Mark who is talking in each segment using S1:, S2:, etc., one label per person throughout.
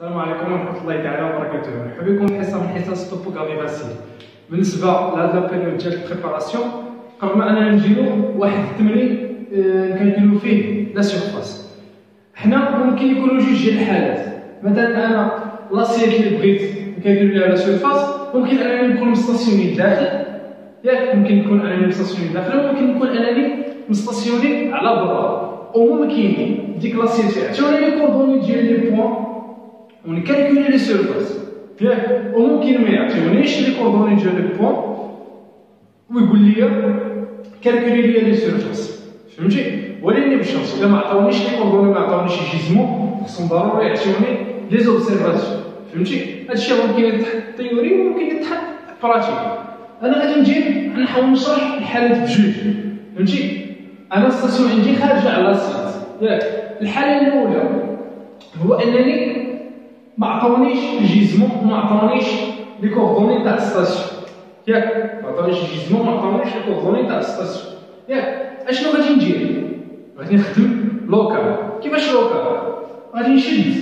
S1: السلام عليكم ورحمة الله تعالى وبركاته. مرحبا بكم في حصة من حصص توبوغرافي فاسيل. بالنسبة لهاد لابيريود ديال البريباراسيون قبل ما اننا نجيو واحد التمرين كنديرو فيه لا سيرفاس. حنا ممكن يكونوا جوج ديال الحالات، مثلا انا لاسيت اللي بغيت كندير لها لا سيرفاس ممكن انني نكون مستاسيوني داخل، ياك ممكن نكون انني مستاسيوني داخل وممكن نكون انني مستاسيوني على برا، وممكن ديك لاسيت عطيونا لي كوردوني ديال لي بوان ونكالكولي لي سيرفاس، ياك وممكن ما يعطيونيش لي كوردوني ديال لي بوان ويقول لي كالكولي لي لي سيرفاس، فهمتي؟ ولكن بالشرط الا ما عطاونيش لي كوردوني ما عطاونيش جيزمون خصهم ضروري يعطيوني لي زوبسيرفاسيون، فهمتي؟ هادشي ممكن يتحط تيوري وممكن يتحط براتيك. انا غادي نجي نحاول نشرح الحالات بجوج، فهمتي؟ انا ستاسيون عندي خارجه على السيت، ياك الحاله الاولى هو انني ما عطاونيش الجيزمون وما عطاونيش لي كوردوني تاع الستاسيون، ياك ما عطاونيش الجيزمون وما عطاونيش لي كوردوني تاع الستاسيون، ياك اشنو غادي ندير؟ غادي نخدم لوكال. كيفاش لوكال؟ غادي نشد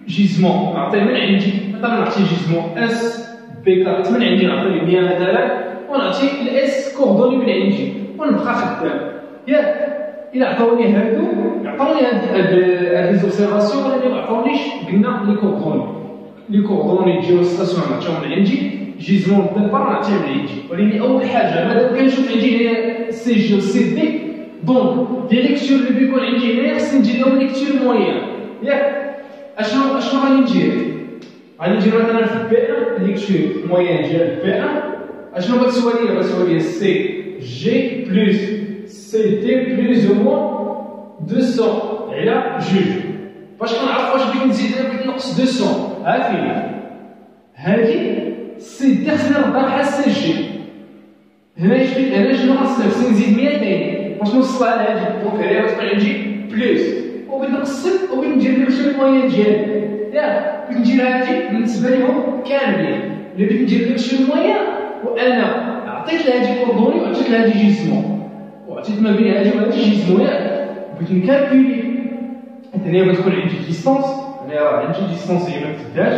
S1: جيزمون نعطيه من عندي، مثلا نعطي جيزمون اس بي 4 من عندي، نعطي لي 100 مثلا ونعطي الاس كوردوني من عندي ونبقى خدام، ياك إلا عطاوني هادو يعطوني هاد لي زوبسيرفاسيون، ولكن ما عطاونيش قلنا لي كوردوني ديال الستاسيون نعطيهم من عندي، جيزمون بالبر نعطيه من عندي. ولكن أول حاجة مادام كنشوف عندي هنايا سي جي و سي دي، دونك لي ليكتور اللي بيكون عندي هنايا خصني ندير لهم ليكتور موين، ياك اشنو غادي ندير؟ غادي ندير مثلا في بي ان ليكتور موين ديال بي ان، اشنو غتسوى ليا؟ غتسوى ليا سي جي بلس سي دي بلس او موان 200 على جوج. باش كنعرف واش بغيت نزيد ولا بغيت نقص 200، ها فين هادي سي دي خصني نردها بحال سي جي، هنا شنو خصني نزيد 200 باش نوصلها لهادي، دونك هنا غتكون عندي بلس، وبغيت نقسم وبغيت ندير ليكتور موين ديالي، ياك بغيت ندير هادي بالنسبه لهم كاملين، اللي بغيت ندير ليكتور موين وانا عطيت لهادي كوردوني وعطيت لهادي جيزمون وعطيت ما بين هادي وهادي جيزمون، ياك بغيت نكالكولي هنايا غتكون عندي ديستونس، هنايا راه عندي ديستونس هي ما كتبداش،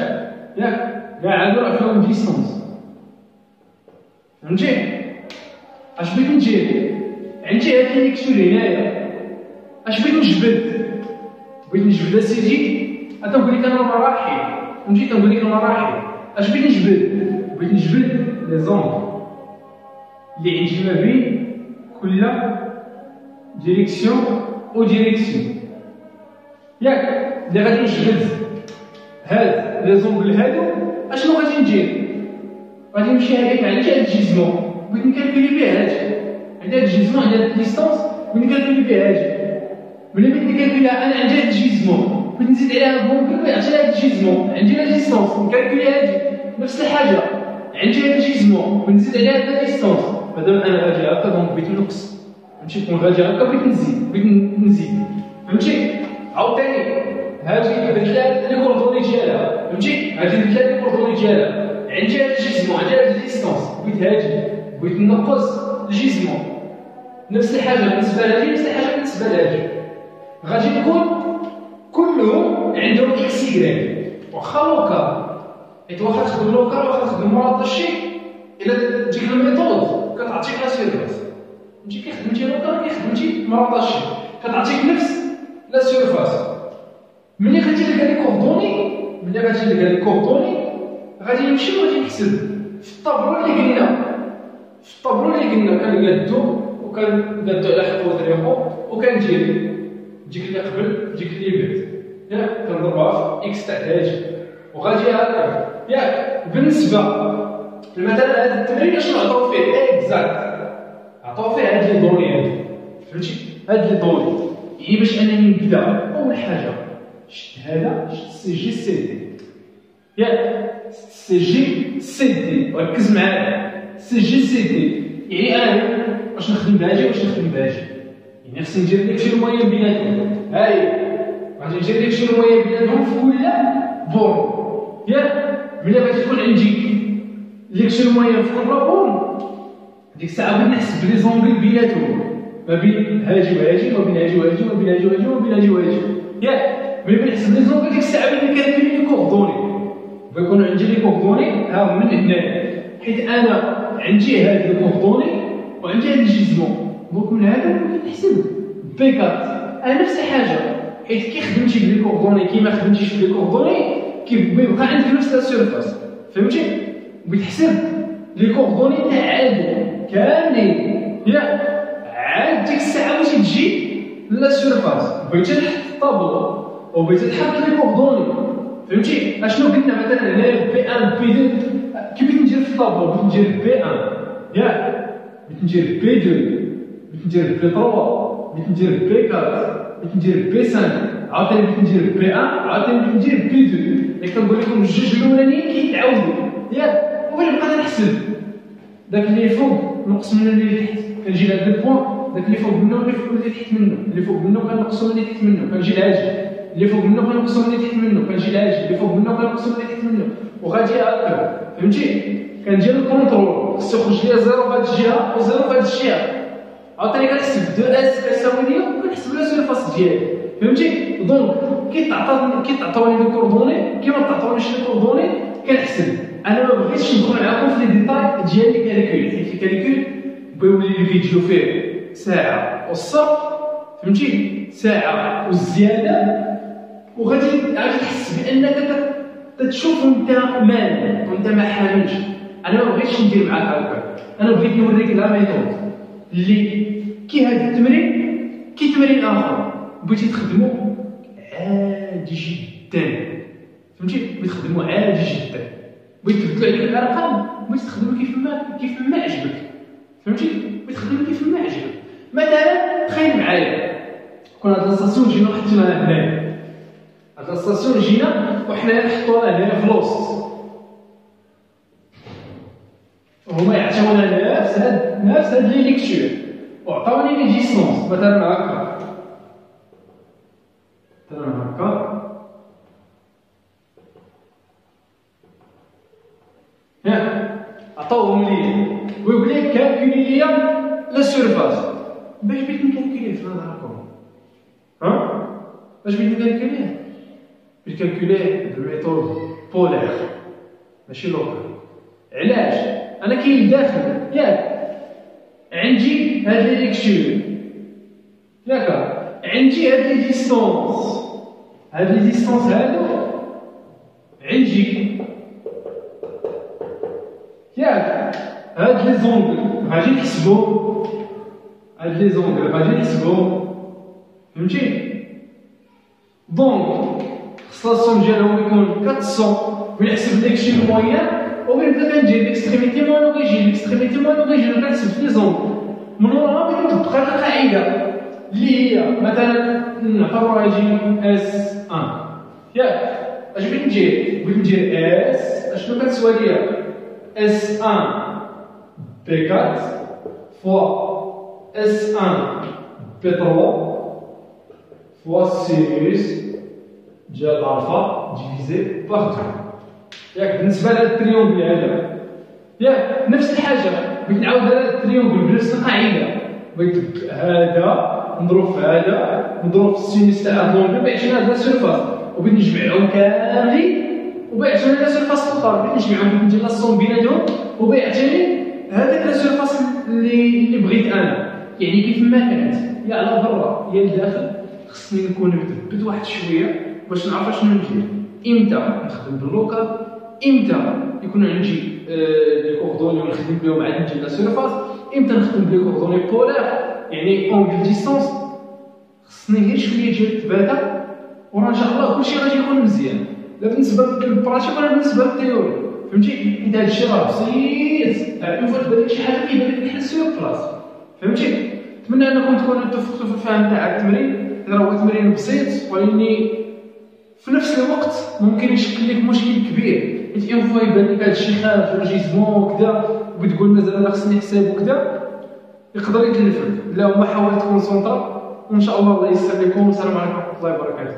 S1: ياك كاع هادو راه فيهم ديستونس، فهمتي؟ اش بغيت ندير؟ عندي هاد ليكتور هنايا، اش بغيت نجبد؟ بغيت نجبد اسيدي، تنقول لك انا المراحل، فهمتي؟ تنقول لك المراحل، اش بغيت نجبد؟ بغيت نجبد لي زونغ اللي عندي ما بين كل ديريكسيون و ديريكسيون، ياك اللي غادي نجبد هاد لي زونغل هادو، اشنو غادي ندير؟ غادي نمشي هكاك عندي هاد الجيزمون بغيت نكالكولي بيه هادي، عندي هاد الجيزمون عندي هاد الديستونس بغيت نكالكولي بيه هادي، ملي بغيت نكالكوليها انا عندي هاد الجيزمون بغيت نزيد عليها بونكل ويعطي هاد الجيزمون، عندي لا ديستونس نكالكولي هادي نفس الحاجه، عندي هاد الجيزمون بغيت نزيد عليها هاد لا ديستونس، مادام انا غادي هكا دونك بغيت نقص، فهمتي؟ كون غادي هكا بغيت نزيد، فهمتي؟ عاوتاني هادي درت لها لي كوردوني ديالها، فهمتي؟ هادي درت لها لي كوردوني ديالها، عندي هاد الجيزمون عندي هاد الديستونس بغيت هادي بغيت نقص الجيزمون، نفس الحاجه بالنسبه لهادي نفس الحاجه بالنسبه لهادي، غادي نكون كلهم عندهم اكس يغريك، واخا لوكال حيت واخا تخدم لوكال واخا تخدم مرطشي، الا ديك الميثود كتعطيك لا سيرفاس، فهمتي؟ كيخدمتي لوكال كيخدمتي مرطشي كتعطيك نفس لا سيرفاس. ملي غادي نلقى لي كوردوني غادي نمشي وغادي نحسب في الطابلو اللي قلنا كنقادو وكنقادو على حقو طريقو وكندير ديك اللي قبل ديك اللي بعد، ياك كنضربها في اكس تاع هادي وغادي هكا، ياك بالنسبه مثلا هذا التمرين اشنو عطاو فيه اكزاكت؟ عطاو فيه هاد لي دوني هادو، فهمتي؟ هاد لي دوني يعني باش انني نبدا اول حاجه شفت هذا شفت سي جي سي دي، ياك سي جي سي دي ركز معايا، سي جي سي دي يعني انا واش نخدم بهادي واش نخدم بهادي، يعني خصني ندير ليكتور موين بيناتهم، هاي غادي ندير ليكتور موين بيناتهم في كل بورن، ياك ملي غادي تكون عندي ليكتور موين في كل بورن ديك الساعه بغيت نحسب لي زونغل بيناتهم ما بين هادي وهادي وما بين هادي وهادي وما بين هادي وهادي وما بين هادي وهادي، ياك ملي بنحسب لي زونغ ديك الساعه ملي كندير لي كوردوني بيكون عندي لي كوردوني ها من هنايا، حيت انا عندي هاد لي كوردوني وعندي هاد الجيزمون، دونك من هذا كنحسب بي 4 انا نفس الحاجه، حيت كي خدمتي بلي كوردوني كيما خدمتيش بلي كوردوني كيبقى عندك نفس لا سيرفاس، فهمتي؟ بغيت تحسب لي كوردوني تاع عاد كاملين ياك، عاد ديك الساعه باش تجي لا سيرفاس بغيتي تحط الطابلو وبغيتي تحط لي كوردوني، فهمتي؟ اشنو قلنا مثلا هنا بي 1 بي 2 كي بغيت ندير في الطابلو بغيت ندير بي 1 ياك، بغيت ندير بي 2 بغيت ندير بي 3 بغيت ندير بي 4 بغيت ندير بي 5 عاوتاني بغيت ندير بي 1 عاوتاني بغيت ندير بي 2 اللي كنقول لكم الجوج الاولانيين كيتعاودوا ياك، وملي بقيت نحسب داك اللي فوق نقص من اللي تحت كنجي لهاد البوان، داك اللي فوق منه اللي فوق اللي تحت منه، اللي فوق منه كنقصو من اللي تحت منه كنجي لهاجي، اللي فوق منه كنقصو من اللي تحت منه كنجي لهاجي، اللي فوق منه كنقصو من اللي تحت منه وغادي هكا، فهمتي؟ كندير الكونترول خصو يخرج ليا زيرو في هاد الجهه وزيرو في هاد الجهه، عاوتاني كنحسب 2 اس كتساوي ليا وكنحسب لا سيرفاس ديالي، فهمتي؟ دونك كيتعطوني لي كوردوني كيما تعطونيش لي كوردوني كنحسب. انا ما بغيتش ندخل معاكم في لي ديتاي ديال لي كاليكول، حيت الكاليكول بيولي الفيديو فيه ساعه والصرف، فهمتي؟ ساعه والزياده، وغادي تحس بانك تشوف وانت مان وانت ما حاملش. انا ما بغيتش ندير معاك هكا، انا بغيت نوريك لا ميثود اللي كي هذا التمرين كي تمرين اخر بغيتي تخدمو عادي جدا، فهمتي؟ بغيت تخدمو عادي جدا، بغيت تبدلو عليك الارقام، بغيت تخدمو كيف ما عجبك، فهمتي؟ بغيت تخدمو كيف ما عجبك. مثلا تخيل معايا كون هاد لاستاسيون جينا حطيناها هنايا، هاد لاستاسيون جينا وحنا نحطوها هنا في الوسط، هما يعطيونا نفس هاد لي ليكتور وعطاوني لي ديستونس مثلا هكا عطاوهم لي ويقول لك كالكولي ليا لا سيرفاس. باش بغيت نكالكوليه في نظركم؟ باش بغيت نكالكوليه؟ بغيت نكالكوليه بالميثود بولير ماشي لوكال. علاش؟ انا كاين داخل ياك عندي هاد لي ليكتور ياك، عندي هاد لي ديستونس، هاد لي ديستونس هادو عندي ياك، هاد لي زونغل غادي نحسبو، هاد لي زونغل غادي نحسبو، فهمتي؟ دونك السلاسيون ديالهم يكون 400 ونحسب ليكشي موين، ونبدا كندير ليكستريميتي مونوغيجي ليكستريميتي مونوغيجي كنحسب في لي زونغل من وراها بغيت نطبق هاد القاعده اللي هي مثلا نعتبروها يجي اس 1 ياك. اش بغيت ندير؟ بغيت ندير اس اشنو كتسوى ليا؟ اس 1 بي 4 فوا اس 1 بي 3 فوا سينوس ديال الفا ديفيزي باغ 2 ياك. بالنسبه لهاد التريونغل هذا ياك نفس الحاجه، بغيت نعاود هذا التريونغل بنفس القاعده، بغيت هذا نضرب في هذا نضرب في السينوس تاع لونغ باش هذا سيرفاس، وبغيت نجمعهم كاملين وبيعطيني لا سيرفاس توتال، بغيت نجمعهم بغيت ندير لا صوم بيناتهم وبيعطيني هذاك لا سيرفاس اللي بغيت انا، يعني كيف ما كانت يا على برا يا لداخل. خصني نكون مثبت واحد شويه باش نعرف شنو ندير، امتى نخدم باللوكال، امتى يكون عندي لي كوردوني ونخدم بهم عاد ندير لا سيرفاس، امتى نخدم بلي كوردوني بولار يعني اونغل ديستونس. خصني غير شويه ديال التباته وراه ان شاء الله كلشي غادي يكون مزيان، لا بالنسبه للبراتيك ولا بالنسبه للتيوري، فهمتي؟ حيت هاد الشيء راه بسيط، اون فوا تبان لك شي حاجه كيبان لك بحال سير بلاص، فهمتي؟ نتمنى انكم تكونوا اتفقتوا في الفهم تاع التمرين، راه هو تمرين بسيط ولكن في نفس الوقت ممكن يشكل لك مشكل كبير، حيت اون فوا يبان لك هاد الشيء خاف ولا جيزمون وكذا وتقول مازال انا خصني حساب وكذا، يقدر يتلفك. لا ما حاول تكونسونطرا وان شاء الله الله يسر لكم. والسلام عليكم ورحمه الله وبركاته.